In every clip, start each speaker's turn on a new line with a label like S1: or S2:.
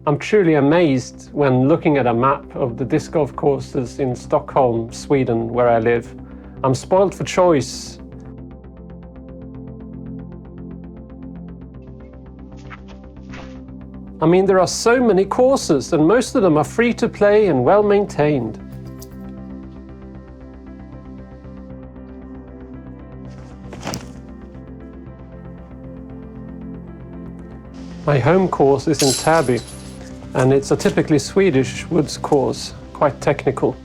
S1: I'm truly amazed when looking at a map of the disc golf courses in Stockholm, Sweden, where I live. I'm spoiled for choice. I mean, there are so many courses and most of them are free to play and well maintained. My home course is in Täby, and it's a typically Swedish woods course, quite technical.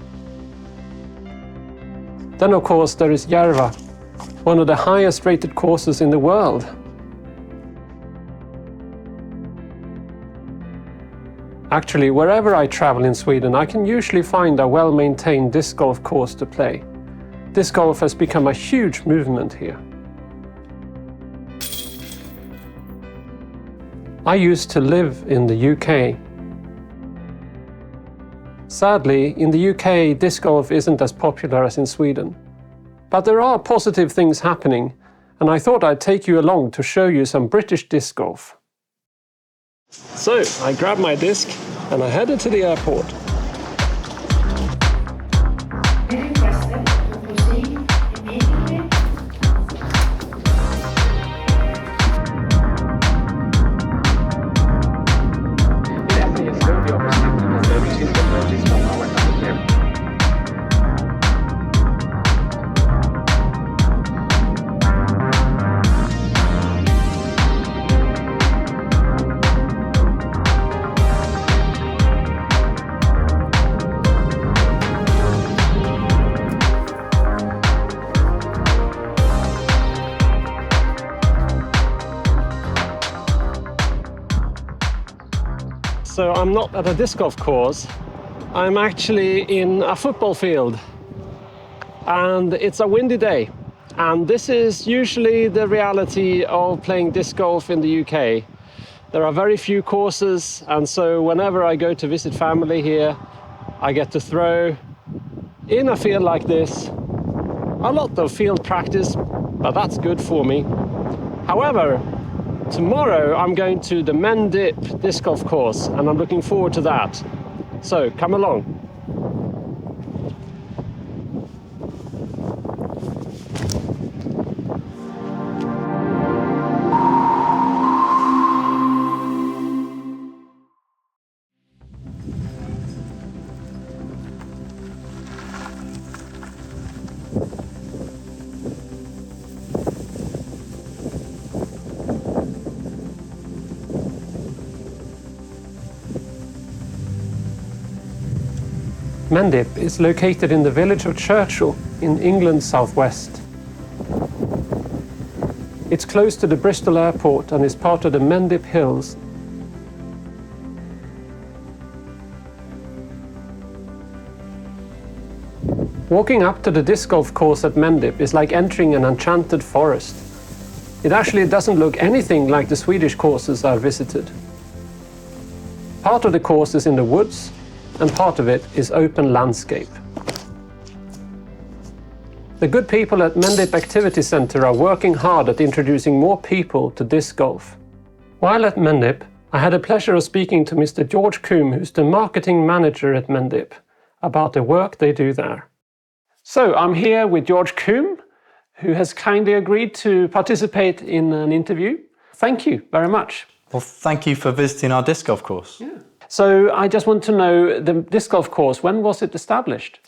S1: Then of course there is Järva, one of the highest rated courses in the world. Actually, wherever I travel in Sweden, I can usually find a well-maintained disc golf course to play. Disc golf has become a huge movement here. I used to live in the UK. Sadly, in the UK, disc golf isn't as popular as in Sweden. But there are positive things happening, and I thought I'd take you along to show you some British disc golf. So, I grabbed my disc and I headed to the airport. So I'm not at a disc golf course, I'm actually in a football field. And it's a windy day. And this is usually the reality of playing disc golf in the UK. There are very few courses, and so whenever I go to visit family here, I get to throw in a field like this. A lot of field practice, but that's good for me. However, tomorrow I'm going to the Mendip disc golf course and I'm looking forward to that. So come along. Mendip is located in the village of Churchill in England's southwest. It's close to the Bristol airport and is part of the Mendip Hills. Walking up to the disc golf course at Mendip is like entering an enchanted forest. It actually doesn't look anything like the Swedish courses I've visited. Part of the course is in the woods, and part of it is open landscape. The good people at Mendip Activity Centre are working hard at introducing more people to disc golf. While at Mendip, I had the pleasure of speaking to Mr George Combe, who's the marketing manager at Mendip, about the work they do there. So I'm here with George Combe, who has kindly agreed to participate in an interview. Thank you very much.
S2: Well, thank you for visiting our disc golf course.
S1: Yeah. So I just want to know, the disc golf course, when was it established?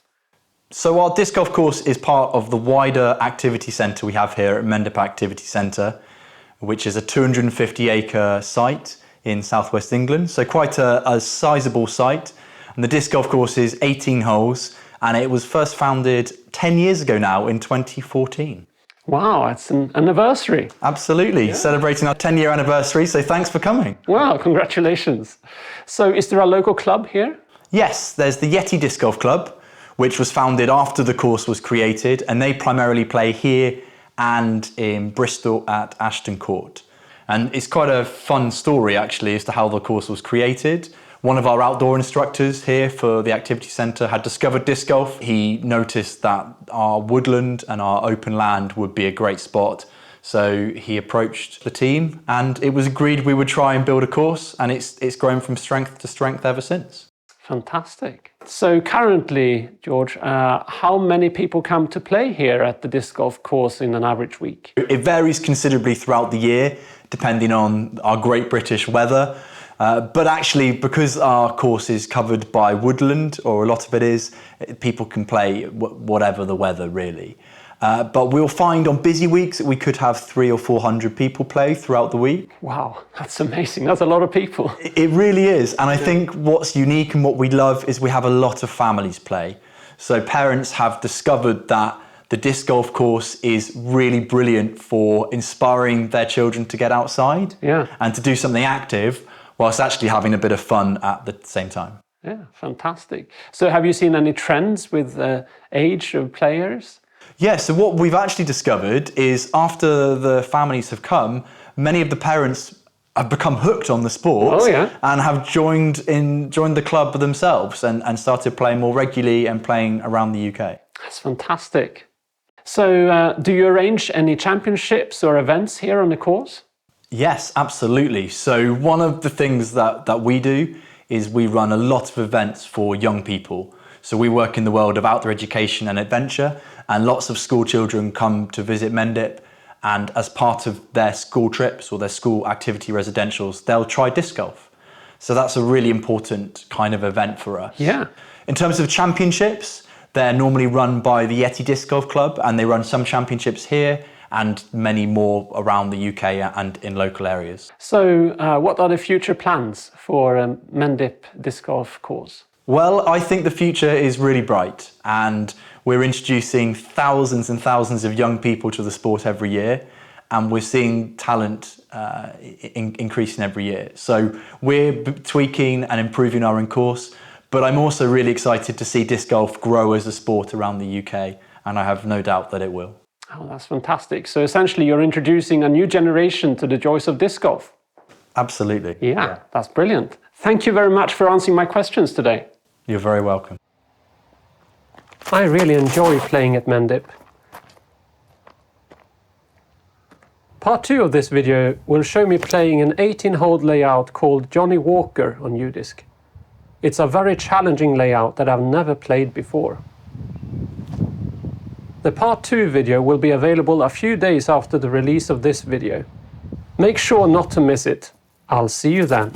S2: So our disc golf course is part of the wider activity centre we have here at Mendip Activity Centre, which is a 250-acre site in southwest England. So quite a sizable site. And the disc golf course is 18 holes, and it was first founded 10 years ago now in 2014.
S1: Wow, it's an anniversary.
S2: Absolutely, yeah. Celebrating our 10-year anniversary, so thanks for coming.
S1: Wow, congratulations. So is there a local club here?
S2: Yes, there's the Yeti Disc Golf Club, which was founded after the course was created, and they primarily play here and in Bristol at Ashton Court. And it's quite a fun story actually as to how the course was created. One of our outdoor instructors here for the activity centre had discovered disc golf. He noticed that our woodland and our open land would be a great spot So he approached the team and it was agreed we would try and build a course, and it's grown from strength to strength ever since.
S1: Fantastic. So currently, George, how many people come to play here at the disc golf course in an average week?
S2: It varies considerably throughout the year, depending on our great British weather. But actually, because our course is covered by woodland, or a lot of it is, people can play whatever the weather, really. But we'll find on busy weeks that we could have 300 or 400 people play throughout the week.
S1: Wow, that's amazing. That's a lot of people.
S2: It really is. And I think what's unique and what we love is we have a lot of families play. So parents have discovered that the disc golf course is really brilliant for inspiring their children to get outside and to do something active whilst actually having a bit of fun at the same time.
S1: Yeah, fantastic. So have you seen any trends with the age of players?
S2: Yeah, so what we've actually discovered is after the families have come, many of the parents have become hooked on the sport and have joined the club themselves and started playing more regularly and playing around the UK.
S1: That's fantastic. So do you arrange any championships or events here on the course?
S2: Yes, absolutely. So one of the things that we do is we run a lot of events for young people. So we work in the world of outdoor education and adventure, and lots of school children come to visit Mendip, and as part of their school trips or their school activity residentials, they'll try disc golf. So that's a really important kind of event for us.
S1: Yeah.
S2: In terms of championships, they're normally run by the Yeti Disc Golf Club, and they run some championships here and many more around the UK and in local areas.
S1: So what are the future plans for Mendip Disc Golf course?
S2: Well, I think the future is really bright, and we're introducing thousands and thousands of young people to the sport every year, and we're seeing talent increasing every year. So we're tweaking and improving our course, but I'm also really excited to see disc golf grow as a sport around the UK, and I have no doubt that it will.
S1: Oh, that's fantastic. So essentially you're introducing a new generation to the joys of disc golf.
S2: Absolutely.
S1: Yeah, that's brilliant. Thank you very much for answering my questions today.
S2: You're very welcome.
S1: I really enjoy playing at Mendip. Part 2 of this video will show me playing an 18-hole layout called Johnny Walker on U-Disc. It's a very challenging layout that I've never played before. The Part 2 video will be available a few days after the release of this video. Make sure not to miss it. I'll see you then.